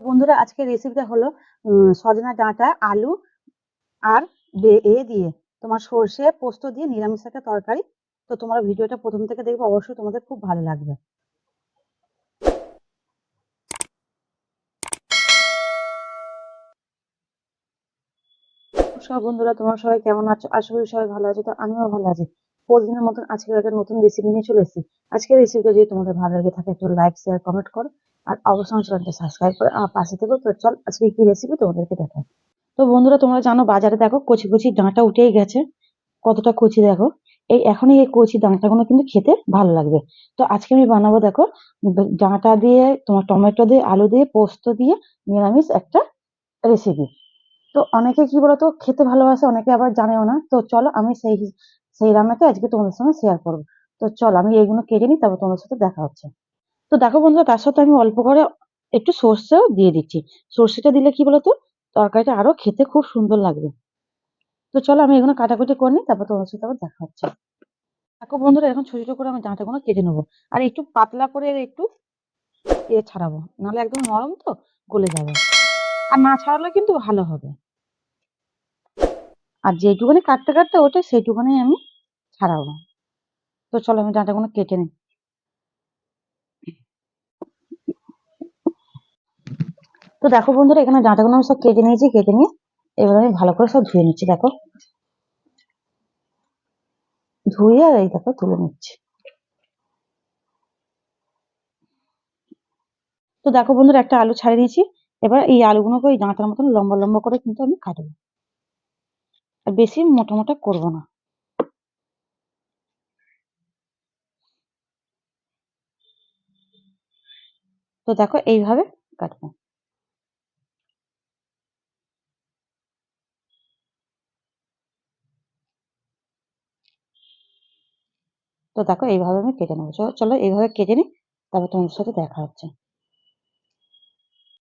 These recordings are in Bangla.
বন্ধুরা আজকের রেসিপিটা হলো সজনা ডাঁটা, আলু আর দিয়ে তোমার সর্ষে পোস্ত দিয়ে নিরামিষ একটা তরকারি। তো তোমরা ভিডিওটা প্রথম থেকে দেখবে, অবশ্যই তোমাদের খুব ভালো লাগবে। নমস্কার বন্ধুরা, তোমরা সবাই কেমন আছো? আশা করি সবাই ভালো আছো। তো আমিও ভালো আছি। প্রতিদিনের মতন আজকে একটা নতুন রেসিপি নিয়ে চলে এসেছি। আজকের রেসিপিটা যদি তোমাদের ভালো লেগে থাকে একটু লাইক শেয়ার কমেন্ট করো, আর অবশ্যই আমার চ্যানেলটা সাবস্ক্রাইব করে আমার পাশে থেকো। তো চল আজকে কি রেসিপি তোমাদেরকে দেখাই। তো বন্ধুরা তোমরা জানো, বাজারে দেখো কচি কচি ডাঁটা উঠেই গেছে। কতটা কচি দেখো। এখনই এই কচি ডাঁটাগুলো কিন্তু খেতে ভালো লাগবে। তো আজকে আমি বানাবো দেখো, ডাঁটা দিয়ে তোমার টমেটো দিয়ে আলু দিয়ে পোস্ত দিয়ে নিরামিষ একটা রেসিপি। তো অনেকে কি বলতো খেতে ভালোবাসে, অনেকে আবার জানেও না। তো চলো আমি সেই সেই রান্নাটা আজকে তোমাদের সঙ্গে শেয়ার করবো। তো চলো আমি এইগুলো কেটে নিই, তারপর তোমাদের সাথে দেখা হচ্ছে। তো দেখো বন্ধুরা, তার সাথে আমি অল্প করে একটু সর্ষেও দিয়ে দিচ্ছি। সর্ষেটা দিলে কি বলতো, তরকারিটা আরো খেতে খুব সুন্দর লাগবে। তো চলো আমি এগুলো কাটাকুটি করে নিই, তারপর তোমার সাথে আবার দেখা হচ্ছে। দেখো বন্ধুরা, এখন ছোট ছোট করে আমি ডাঁটাগুলো কেটে নেবো। আর একটু পাতলা করে একটু ছাড়াবো, নাহলে একদম নরম তো গলে যাবে। আর না ছাড়ালে কিন্তু ভালো হবে। আর যেটুকুনি কাটতে কাটতে ওঠে সেইটুকুনি আমি ছাড়াবো। তো চলো আমি ডাঁটাগুলো কেটে নিই। তো দেখো বন্ধুরা, এখানে ডাঁটাগুলো আমি সব কেটে নিয়েছি। কেটে নিয়ে এবার আমি ভালো করে সব ধুয়ে নিচ্ছি। দেখো ধুয়ে আর এই দেখো তুলে নিচ্ছি। তো দেখো বন্ধুরা, একটা আলু ছাড়িয়ে নিয়েছি। এবার এই আলুগুলোকে ওই ডাঁটার মতন লম্বা লম্বা করে কিন্তু আমি কাটবো। আর বেশি মোটা মোটা করবো না। তো দেখো এইভাবে কাটবো। তো দেখো এইভাবে আমি কেটে নেবো। চলো এইভাবে কেটে নিই, তারপর তোমাদের সাথে দেখা হচ্ছে।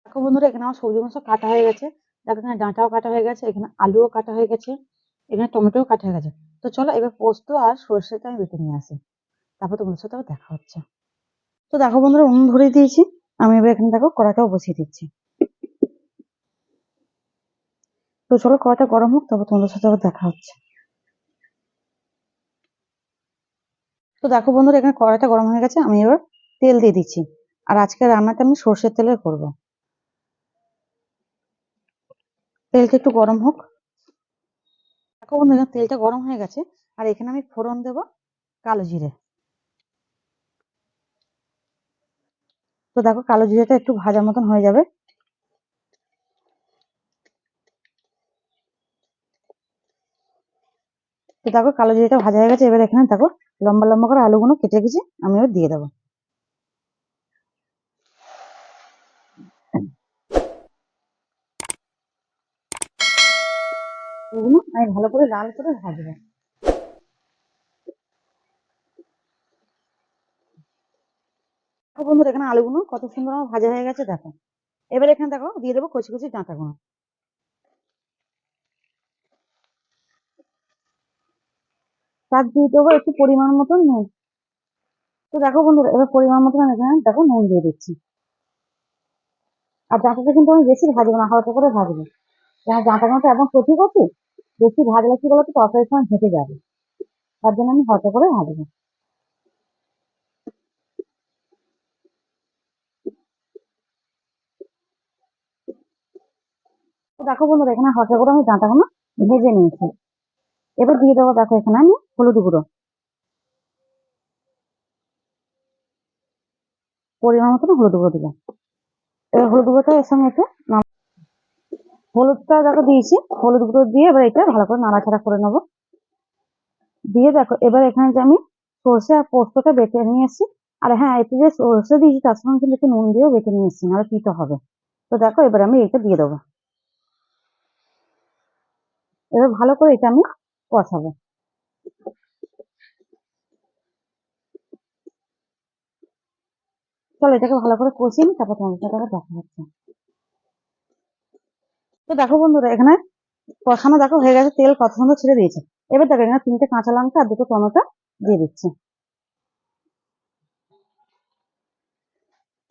দেখো বন্ধুরা, এখানে আমার সবজি মাংস কাটা হয়ে গেছে। দেখো এখানে ডাঁটাও কাটা হয়ে গেছে, এখানে আলুও কাটা হয়ে গেছে, এখানে টমেটোও কাটা হয়ে গেছে। তো চলো এবার পোস্ত আর সর্ষেটা আমি বেটে নিয়ে আসি, তারপর তোমাদের সাথে আবার দেখা হচ্ছে। তো দেখো বন্ধুরা, উনুন ধরিয়ে দিয়েছি। আমি এবার এখানে দেখো কড়াইটাও বসিয়ে দিচ্ছি। তো চলো কড়াইটা গরম হোক, তারপর তোমাদের সাথে আবার দেখা হচ্ছে। তো দেখো বন্ধুরা, এখানে কড়াইটা গরম হয়ে গেছে। আমি এবার তেল দিয়ে দিচ্ছি। আর আজকে রান্নাটা আমি সর্ষের তেলে করবো। তেলটা একটু গরম হোক। দেখো বন্ধুরা, তেলটা গরম হয়ে গেছে। আর এখানে আমি ফোড়ন দেবো কালো জিরে। তো দেখো কালো জিরেটা একটু ভাজা মতন হয়ে যাবে। তো দেখো কালো জিরেটা ভাজা হয়ে গেছে। এবার এখানে দেখো লম্বা লম্বা করে আলুগুলো কেটে রেখেছি, আমি এবার দিয়ে দেবো। এগুলো আমি ভালো করে লাল করে ভাজবো। দেখো বন্ধুরা, এখানে আলুগুলো কত সুন্দর আমার ভাজা হয়ে গেছে দেখো। এবার এখানে দেখো দিয়ে দেবো কচি কচি ডাঁটাগুলো। তার দিয়ে দেবো একটু পরিমাণ মতন নুন। তো দেখো বন্ধুরা, এবার পরিমাণ মতন আমি এখানে দেখো নুন দিয়ে দিচ্ছি। আর ডাঁটাটা কিন্তু আমি বেশি ভাজবো না, হালকা করে ভাজবো। কারণ ডাঁটাগুলো তো একদম কচি কচি, বেশি ভাজলে কি বলতো তরকারির সময় হেঁটে যাবে। তার জন্য আমি হালকা করে ভাজবো। তো দেখো বন্ধুরা, এখানে হালকা করে আমি ডাঁটাগুলো ভেজে নিয়েছি। এবার দিয়ে দেবো দেখো এখানে আমি হলুদ গুঁড়ো, পরিমাণ মতন হলুদ গুঁড়ো দিলাম। এবার হলুদ গুঁড়োটা এর সঙ্গে একটু হলুদটা দেখো দিয়েছি। হলুদ গুঁড়ো দিয়ে এবার এটা ভালো করে নাড়াচাড়া করে নেবো। দিয়ে দেখো এবার এখানে যে আমি সর্ষে আর পোস্তটা বেটে নিয়ে এসেছি। আর হ্যাঁ, এতে যে সর্ষে দিয়েছি তার সঙ্গে কিন্তু একটু নুন দিয়েও বেটে নিয়ে এসেছি, নাহলে তিতো হবে। তো দেখো এবার আমি এটা দিয়ে দেবো। এবার ভালো করে এটা আমি কষাবো। চলো এটাকে ভালো করে কষিয়ে নিই, তারপর তোমাদের সাথে আবার দেখা হচ্ছে। তো দেখো বন্ধুরা, এখানে কষানো দেখো হয়ে গেছে, তেল কত সুন্দর ছেড়ে দিয়েছে। এবার দেখো এখানে 3টে কাঁচা লঙ্কা আর 2টো টমেটো দিয়ে দিচ্ছি।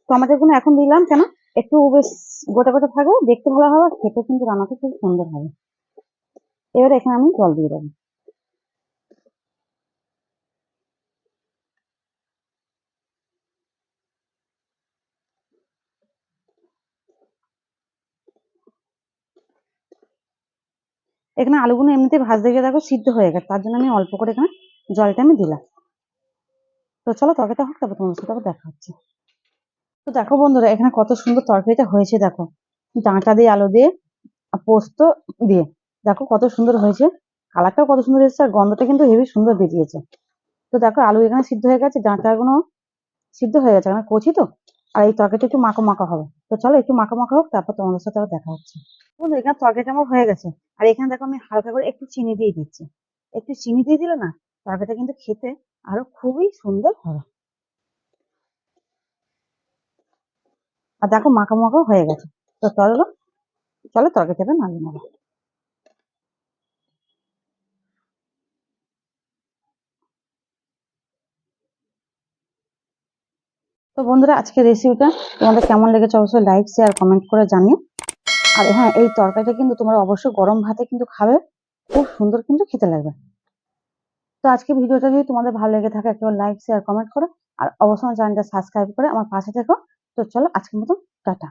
টমেটো গুলো এখন দিলাম কেন, একটু বেশ গোটা গোটা থাকবে, দেখতে ভালো হবে, খেতে কিন্তু রান্নাটা খুব সুন্দর হবে। এবারে এখানে আমি জল দিয়ে দেবো। এখানে আলুগুলো এমনিতে ভাজতে গিয়ে দেখো সিদ্ধ হয়ে গেছে, তার জন্য আমি অল্প করে এখানে জলটা আমি দিলাম। তো চলো তরকারিটা হোক, তারপর তোমার সাথে আবার দেখা হচ্ছে। তো দেখো বন্ধুরা, এখানে কত সুন্দর তরকারিটা হয়েছে দেখো, ডাঁটা দিয়ে আলু দিয়ে আর পোস্ত দিয়ে। দেখো কত সুন্দর হয়েছে, কালারটাও কত সুন্দর এসেছে, আর গন্ধটা কিন্তু হেবি সুন্দর বেরিয়েছে। তো দেখো আলু এখানে সিদ্ধ হয়ে গেছে, ডাঁটাগুলো সিদ্ধ হয়ে গেছে, কারণ কচি তো। আর এই তরকারিটা একটু মাখো মাখো হবে। তো চলো একটু মাখো মাখো হোক, তারপর তোমাদের সাথে আবার দেখা হচ্ছে। বন্ধু এখানে তরকারিটা আমার হয়ে গেছে, আর এখানে দেখো আমি হালকা করে একটু চিনি দিয়ে দিচ্ছি। একটু চিনি দিয়ে দিলে না, তরকারিটা কিন্তু খেতে আরো খুবই সুন্দর হবে। আর দেখো মাখো মাখো হয়ে গেছে। তো চলো চলো তরকারিটা নামিয়ে নেবো। তো বন্ধুরা, আজকের রেসিপিটা তোমাদের কেমন লেগেছে অবশ্যই লাইক শেয়ার কমেন্ট করে জানিও। আর হ্যাঁ, এই তরকারিটা কিন্তু তোমরা অবশ্যই গরম ভাতে কিন্তু খাবে, খুব সুন্দর কিন্তু খেতে লাগবে। তো আজকে ভিডিওটা যদি তোমাদের ভালো লেগে থাকে, একটা লাইক শেয়ার কমেন্ট করো, আর অবশ্যই চ্যানেলটা সাবস্ক্রাইব করে আমার পাশে থেকো। তো চলো আজকের মতো টাটা।